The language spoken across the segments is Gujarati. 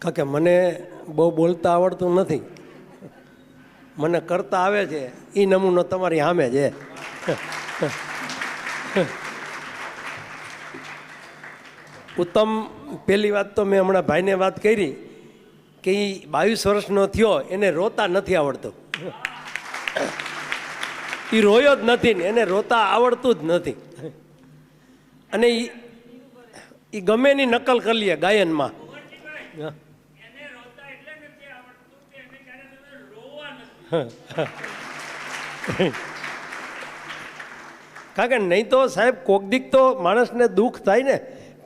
કારણ કે મને બહુ બોલતા આવડતું નથી, મને કરતા આવે છે. એ નમૂનો તમારી સામે છે. ઉત્તમ, પહેલી વાત તો મેં હમણાં ભાઈને વાત કરી કે એ 22 વર્ષનો થયો, એને રોતા નથી આવડતું. એ રોયો જ નથી ને એને રોતા આવડતું જ નથી. અને એ ગમે એની નકલ કરી લે ગાયનમાં. કારણ કે નહીં તો સાહેબ કોક દીક તો માણસને દુઃખ થાય ને,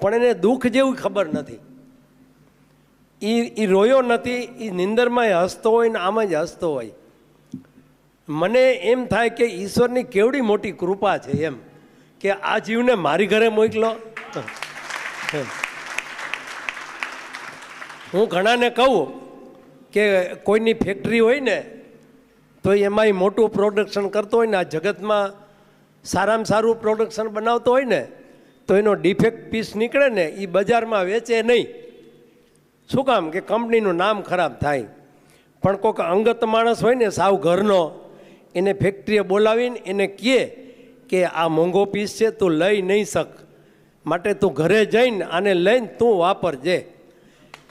પણ એને દુઃખ જેવું ખબર નથી. એ રોયો નથી, એ નિંદરમાં હસતો હોય ને આમાં જ હસતો હોય. મને એમ થાય કે ઈશ્વરની કેવડી મોટી કૃપા છે એમ, કે આ જીવને મારી ઘરે મોકલો. હું ઘણાને કહું કે કોઈની ફેક્ટરી હોય ને તો એમાંય મોટું પ્રોડક્શન કરતો હોય ને, આ જગતમાં સારામાં સારું પ્રોડક્શન બનાવતો હોય ને, તો એનો ડિફેક્ટ પીસ નીકળે ને એ બજારમાં વેચે નહીં. શું કામ? કે કંપનીનું નામ ખરાબ થાય. પણ કોઈક અંગત માણસ હોય ને સાવ ઘરનો, એને ફેક્ટરીએ બોલાવીને એને કહે કે આ મોંઘો પીસ છે, તું લઈ નહીં શક, માટે તું ઘરે જઈને આને લઈને તું વાપરજે.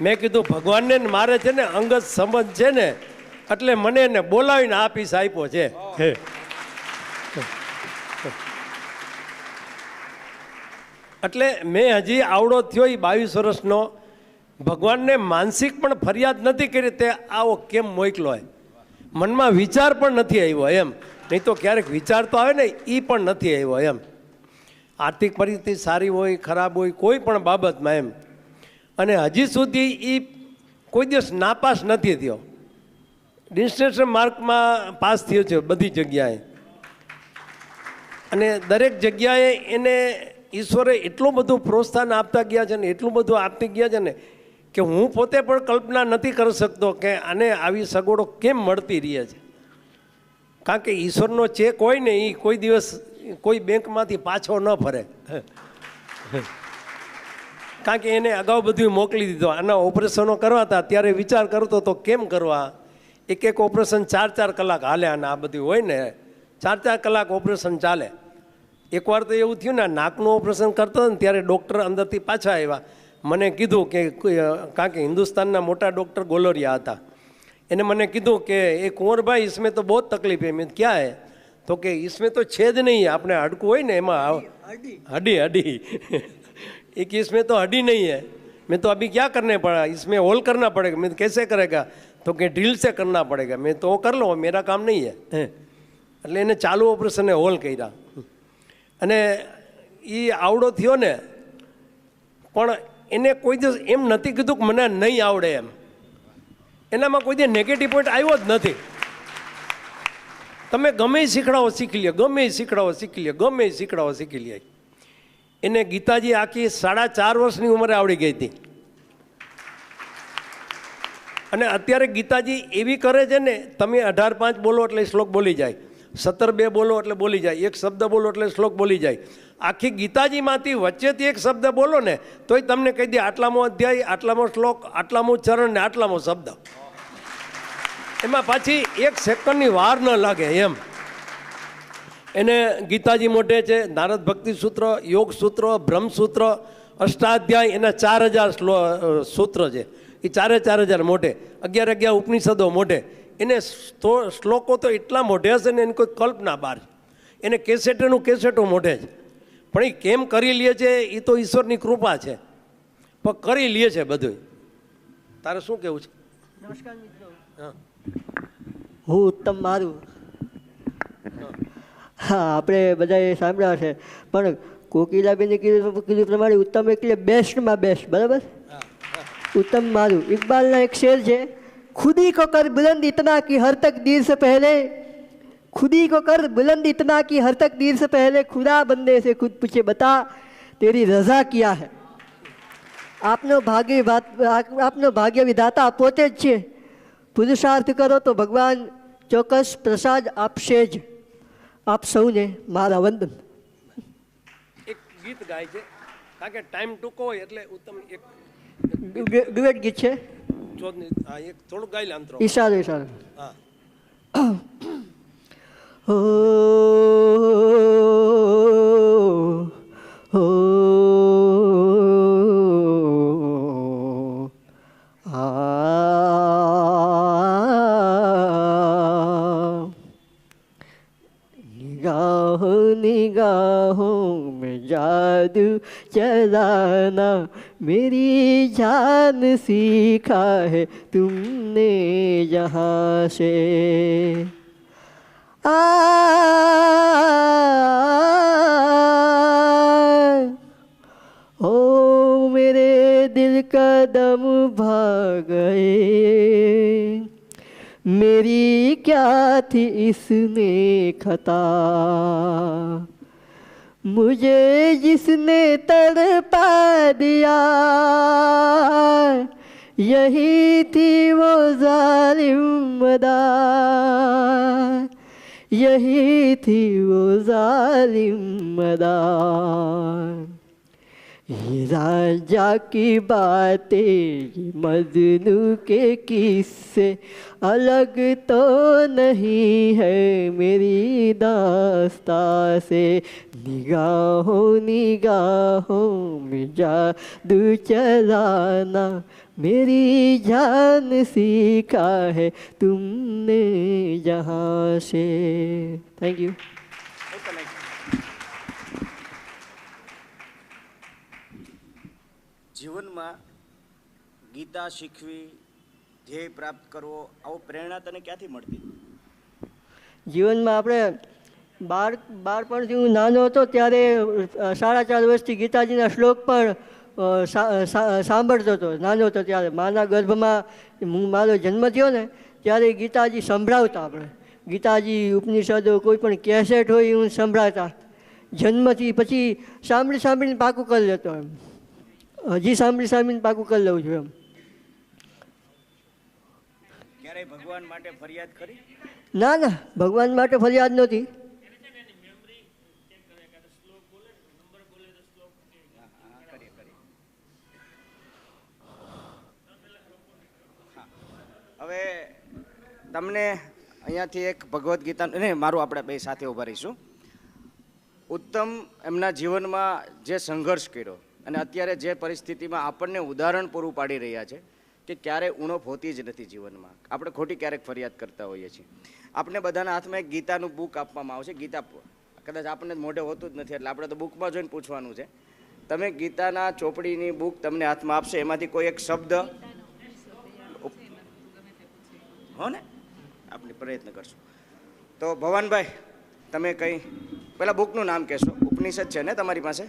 મેં કીધું ભગવાનને મારે છે ને અંગત સંબંધ છે ને, એટલે મને એને બોલાવીને આ પીસ આપ્યો છે. એટલે મેં હજી આવડો થયો એ 22 વર્ષનો, ભગવાનને માનસિક પણ ફરિયાદ નથી કરી તે આવો કેમ મોકલો. મનમાં વિચાર પણ નથી આવ્યો એમ. નહીં તો ક્યારેક વિચાર તો આવે ને, એ પણ નથી આવ્યો એમ. આર્થિક પરિસ્થિતિ સારી હોય ખરાબ હોય કોઈ પણ બાબતમાં એમ. અને હજી સુધી એ કોઈ દિવસ નાપાસ નથી થયો. ડિસ્ટિંક્શન માર્કમાં પાસ થયો છે બધી જગ્યાએ. અને દરેક જગ્યાએ એને ઈશ્વરે એટલું બધું પ્રોત્સાહન આપતા ગયા છે ને, એટલું બધું આપતી ગયા છે ને, કે હું પોતે પણ કલ્પના નથી કરી શકતો કે આને આવી સગવડો કેમ મળતી રહે છે. કારણ કે ઈશ્વરનો ચેક હોય ને એ કોઈ દિવસ કોઈ બેંકમાંથી પાછો ન ફરે. કારણ કે એને અગાઉ બધું મોકલી દીધો. આના ઓપરેશનો કરવા હતા ત્યારે વિચાર કરતો તો કેમ કરવા, એક ઓપરેશન 4-4 કલાક હાલે. અને આ બધું હોય ને 4-4 કલાક ઓપરેશન ચાલે. એકવાર તો એવું થયું ને, નાકનું ઓપરેશન કરતો ને ત્યારે ડૉક્ટર અંદરથી પાછા આવ્યા. મને કીધું કે, કારણ કે હિન્દુસ્તાનના મોટા ડૉક્ટર ગોલોરિયા હતા, એને મને કીધું કે એ કુંવરભાઈ इसमें तो बहुत तकलीफ है. મેં क्या है? तो कि इसमें तो छेद नहीं है. આપણે હાડકું હોય ને એમાં हड्डी एक इसमें तो हड्डी नहीं है. मैं तो अभी क्या करने पड़ा, इसमें होल करना पड़ेगा. मैं कैसे करेगा? तो कि ड्रिल से करना पड़ेगा. मैं तो कर लो, मेरा काम नहीं है. એટલે એને ચાલુ ઓપરેશને હોલ કર્યા. અને એ આવડો થયો ને, પણ એને કોઈ દિવસ એમ નથી કીધું કે મને નહીં આવડે એમ. એનામાં કોઈ દિવસ નેગેટિવ પોઈન્ટ આવ્યો જ નથી. તમે ગમે શીખડાવો શીખી લે, ગમે શીખડાવો શીખી લે, ગમે શીખડાવો શીખી લે. એને ગીતાજી આખી 4.5 વર્ષની ઉંમરે આવડી ગઈ હતી. અને અત્યારે ગીતાજી એવી કરે છે ને, તમે 18:5 બોલો એટલે શ્લોક બોલી જાય, 17:2 બોલો એટલે બોલી જાય, એક શબ્દ બોલો એટલે શ્લોક બોલી જાય. આખી ગીતાજીમાંથી વચ્ચેથી એક શબ્દ બોલો ને તોય તમને કહી દે આટલામો અધ્યાય, આટલામો શ્લોક, આટલામો ચરણ ને આટલામો શબ્દ. એમાં પાછી 1 સેકન્ડની વાર ન લાગે એમ. એને ગીતાજી મોઢે છે, નારદ ભક્તિ સૂત્ર, યોગ સૂત્ર, બ્રહ્મસૂત્ર, અષ્ટાધ્યાય, એના 4000 સૂત્ર છે. એ 4000 મોઢે, 11 ઉપનિષદો મોઢે. એને શ્લોકો તો એટલા મોઢે હશે ને એની કોઈ કલ્પના બહાર. એને કેસેટનું કેસેટો મોઢે છે. પણ એ કેમ કરી લે છે એ તો ઈશ્વરની કૃપા છે, પણ કરી લે છે બધું. તારે શું કહેવું છે? નમસ્કાર મિત્રો, હું ઉત્તમ મારું. હા, આપણે બધાએ સાંભળ્યા છે, પણ કોકિલાબેને કીધું પ્રમાણે ઉત્તમ એટલે બેસ્ટમાં બેસ્ટ, બરાબર? उत्तम मारू. इकबाल ना एक शेर है, खुदी को कर बुलंद इतना कि हर तकदीर से पहले, खुदी को कर बुलंद इतना कि हर तकदीर से पहले खुदा बंदे से खुद पूछे बता तेरी रजा क्या है. આપનો ભાગ્ય વિધાતા પોતે જ છે. પુરુષાર્થ કરો તો ભગવાન ચોક્કસ પ્રસાદ આપશે જ. આપ સૌને મારા વંદન. એક ગીત ગાય છે, કારણ કે ટાઈમ ટૂંકો હોય એટલે ઉત્તમ એક ડુએટ ગીત છે. જો જ નહીં. હા એક થોડુંક ગાઈ લે અંતરો. ઈશારો ઈશારો. હા હો હો निगाहों निगाहों में जादू चलाना मेरी जान सीखा है तुमने यहाँ से ओ मेरे दिल का दम भाग गए मेरी क्या थी इसने खता मुझे जिसने तड़पा दिया यही थी वो जालिम अदा यही थी वो जालिम अदा ये राजा की बातें ये मजनू के किस्से अलग तो नहीं है मेरी दास्तां से निगाहों निगाहों में जादू चलाना मेरी जान सीखा है तुमने जहाँ से थैंक यू જીવનમાં ગીતા શીખવી ધ્યેય પ્રાપ્ત કરવો આવો પ્રેરણા તને ક્યાંથી મળતી? જીવનમાં આપણે બાળપણથી હું નાનો હતો ત્યારે 4.5 વર્ષથી ગીતાજીના શ્લોક પણ સાંભળતો હતો. નાનો હતો ત્યારે માના ગર્ભમાં મારો જન્મ થયો ને ત્યારે ગીતાજી સંભળાવતા. આપણે ગીતાજી ઉપનિષદો કોઈ પણ કેસેટ હોય હું સંભળાવતા જન્મથી. પછી સાંભળીને પાકું કરી લેતો એમ. હજી સાંભળીને પાકું કરી લઉં છું એમ. ક્યારેય ભગવાન માટે ફરિયાદ કરી? ના ના, ભગવાન માટે ફરિયાદ નહોતી. હવે તમને અહીંયાથી એક ભગવદ્ ગીતા ને મારું આપણે બે સાથે ઉભા રહીશું. ઉત્તમ એમના જીવનમાં જે સંઘર્ષ કર્યો અને અત્યારે જે પરિસ્થિતિમાં આપણને ઉદાહરણ પૂરું પાડી રહ્યા છે કે ક્યારેય ઉણપ હોતી જ નથી જીવનમાં. આપણે ખોટી ક્યારેક ફરિયાદ કરતા હોઈએ છીએ. આપણે બધાના હાથમાં એક ગીતાનું બુક આપવામાં આવશે. ગીતા કદાચ આપણને મોઢે હોતું જ નથી એટલે આપણે તો બુકમાં જોઈને પૂછવાનું છે. તમે ગીતાના ચોપડીની બુક તમને હાથમાં આપશે, એમાંથી કોઈ એક શબ્દ હો ને આપણે પ્રયત્ન કરશું. તો ભવાનભાઈ તમે કંઈ પહેલાં બુકનું નામ કહેશો. ઉપનિષદ છે ને તમારી પાસે?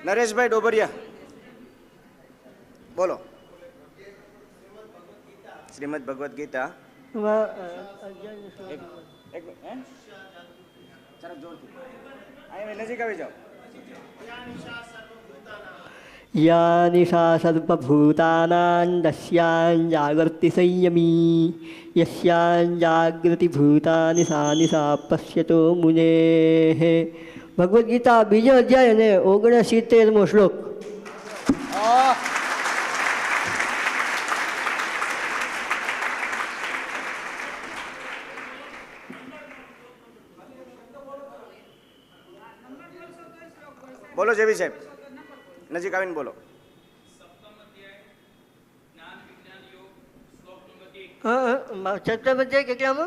નરેશભાઈ ડોબરિયા બોલો. શ્રીમદ ભગવદ્ ગીતા નજીક આવી જાઓ. યા નિશા સર્વભૂતાનાં દસ્યાં જાગર્તિ સંયમી યસ્યાં જાગૃતિ ભૂતાનિ સા નિશા પશ્યતો મુનેઃ. ભગવદ્ ગીતા બીજો અધ્યાય અને 69મો શ્લોક. બોલો જેવી સાહેબ, નજીક આવીને બોલો. સપ્તમ અધ્યાય કેટલામો?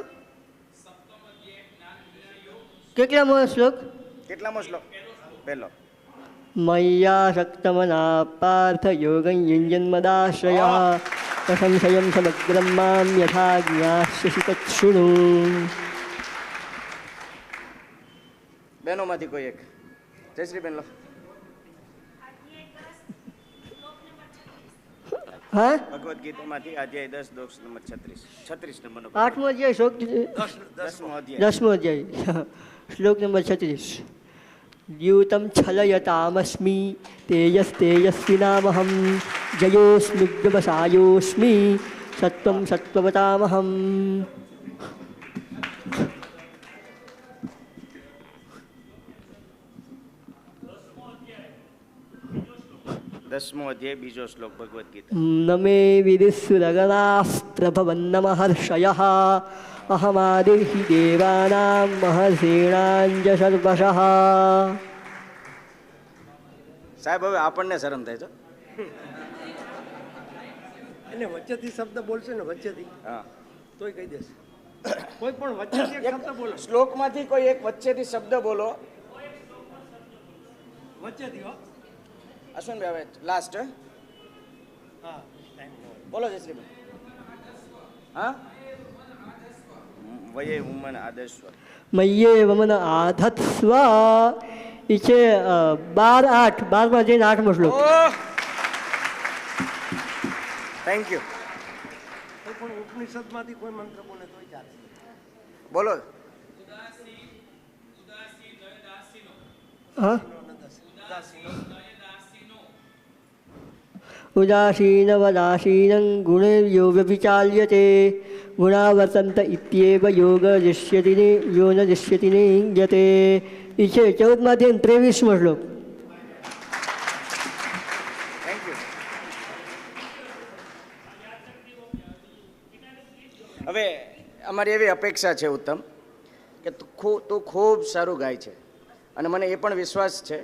કેટલામો શ્લોક? કેટલામો શ્લોક? પહેલો. મય્યા શક્તમના પાર્થ યોગં યુંજન્મદાશ્રયા સંશયં સમગ્રમ મામ યથા જ્ઞાસ્યસि તત્શૃણુ. બહેનોમાંથી કોઈ એક. જયશ્રી બેન લો. હા, ભગવદ્ ગીતામાંથી અધ્યાય 10 શ્લોક નંબર 36 નંબરનો 8મો અધ્યાય શ્લોક 10મો અધ્યાય શ્લોક નંબર 36. દ્યુતમ છલયતામસ્મિ તેજસ્તેજસ્વિનામહં જયોસ્મિગ્ધવસાયોસ્મિ સત્વં સત્વવતામહં. 10મો અધ્યાય બીજો શ્લોક ભગવદ્ ગીતા. નમે વિદિસ્સુરગણાસ્ત્રભવન્ન મહર્ષયઃ અહમાદિર્હિ દેવાનાં મહર્ષીણાં જ સર્વશઃ. સાહેબ હવે આપણને શરમ થાય છે. એને વચ્ચેથી શબ્દ બોલશે ને વચ્ચેથી હા, તોય કહી દેશે. કોઈ પણ વચ્ચેથી એક શબ્દ બોલો, શ્લોકમાંથી કોઈ એક વચ્ચેથી શબ્દ બોલો. વચ્ચેથી હો. અશ્વિનભાઈ હવે લાસ્ટ. હા ટાઈમ ન હોય. બોલો જયશ્રીભાઈ. હા, વયે ઉમન આદેશ્વર. મય્યે વમન આધત્સ્વ. એ છે 12:8, 12માં જઈને 8મો શ્લોક. Thank you. કોઈ પણ ઉપનિષદમાંથી કોઈ મંત્ર બોલે તોય ચાલે. બોલો. હા, ઉદાસીનવદાસીनं ગુણેર્યો વ્યભિચાલ્યતે ગુણાવર્તંત ઇત્યેવ યોગ દૃશ્યતિ યો ન દૃશ્યતિ નિંદ્યતે. એ છે 14માંથી 23મો શ્લોક. Thank you. હવે અમારી એવી અપેક્ષા છે ઉત્તમ કે તું ખૂબ સારું ગાય છે અને મને એ પણ વિશ્વાસ છે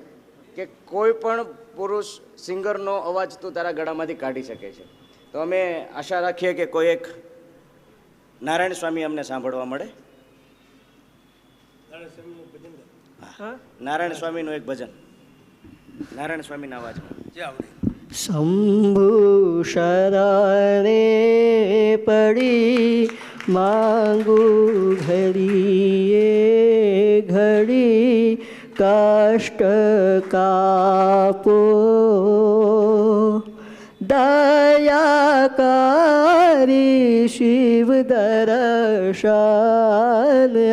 કે કોઈ પણ પુરુષ સિંગરનો અવાજ તું તારા ગળામાંથી કાઢી શકે છે. તો અમે આશા રાખીએ કે કોઈ એક નારાયણ સ્વામી અમને સાંભળવા મળે. નારાયણ સ્વામીનું એક ભજન, નારાયણ સ્વામીના અવાજમાં. જે આવડે. શંભુ શરણે પડી માંગુ ઘડીએ ઘડી કષ્ટ કાપો દયાકારી શિવ દર્શન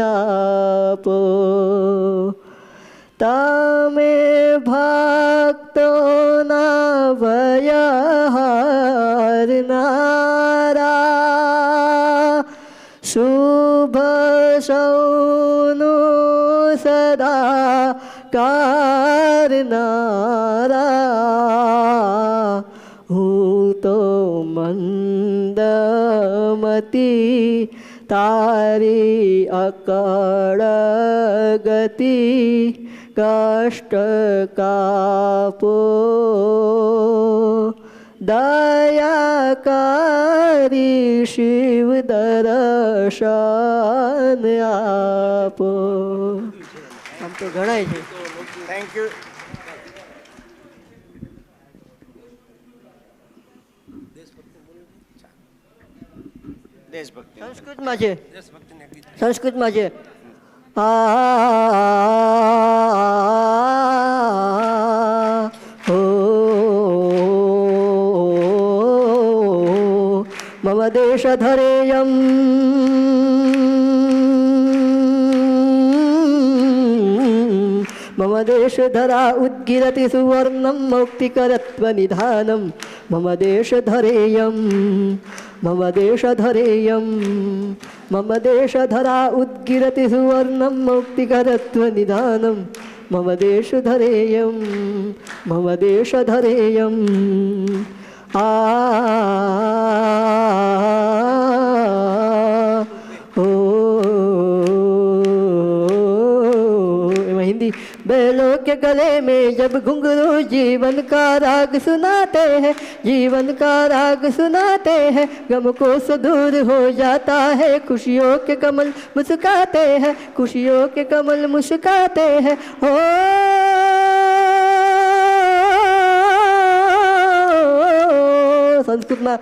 આપો. તમે ભક્તોના ભય હરનારા શુભ સૌનું સદા કરનારા. હું તો મંદમતી તારી અકળ ગતિ કષ્ટ કાપો દયાકારી શિવ દર્શન આપો. આમ તો ગણાય છે. Thank you. દેશભક્તિ. સંસ્કૃતમાં છે, દેશભક્તિને ગીત. સંસ્કૃતમાં છે. મમ દેશ ધરેયમ મમ દેશ ધરા ઉદ્ગીરતિ સુવર્ણમ મૌક્તિકરત્વ નિધાનમ મમ દેશ ધરેયમ મમ દેશ ધરેયમ મમ દેશ ધરા ઉદ્ગીરતિ સુવર્ણમ મૌક્તિકરત્વ નિધાનમ મમ દેશ ધરેયમ મમ દેશ ધરેયમ. એમાં હિન્દી. बैलों के गले में जब घुंघरू जीवन का राग सुनाते हैं, जीवन का राग सुनाते हैं, गम को सुदूर हो जाता है, खुशियों के कमल मुस्काते हैं, खुशियों के कमल मुस्काते हैं. हो संस्कृत में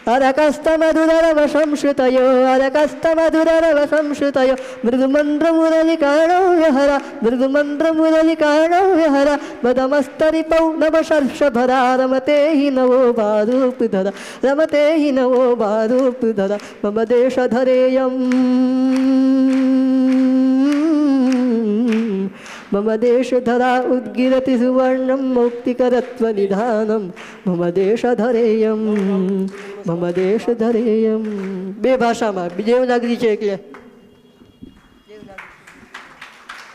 अरकस्तमधुररवशं श्रुतयो अरकस्तमधुररवशं श्रुतयो मृदुमन्द्रमुरलिकाणो विहर मृदुमन्द्रमुरलिकाणो विहर मदमस्तरिपौ नवशर्षभरा रमते हि नवो बारूपधर रमते हि नवो बारूपधर मम देशधरेयं मम देशधरा उद्गिरति सुवर्णं मौक्तिकरत्वनिधानं मम देशधरेयं मम देशधरेयं. બે ભાષામાં દેવનાગરી છે એટલે.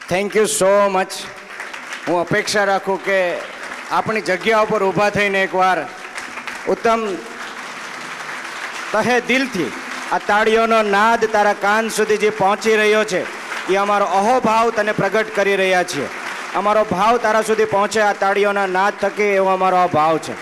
Thank you so much. હું અપેક્ષા રાખું કે આપણી જગ્યા ઉપર ઊભા થઈને એકવાર ઉત્તમ તહે દિલથી આ તાળીઓનો નાદ તારા કાન સુધી જે પહોંચી રહ્યો છે એ અમારો અહોભાવ તને પ્રગટ કરી રહ્યા છીએ. અમારો ભાવ તારા સુધી પહોંચે આ તાળીઓના નાદ થકી એવો અમારો આ ભાવ છે.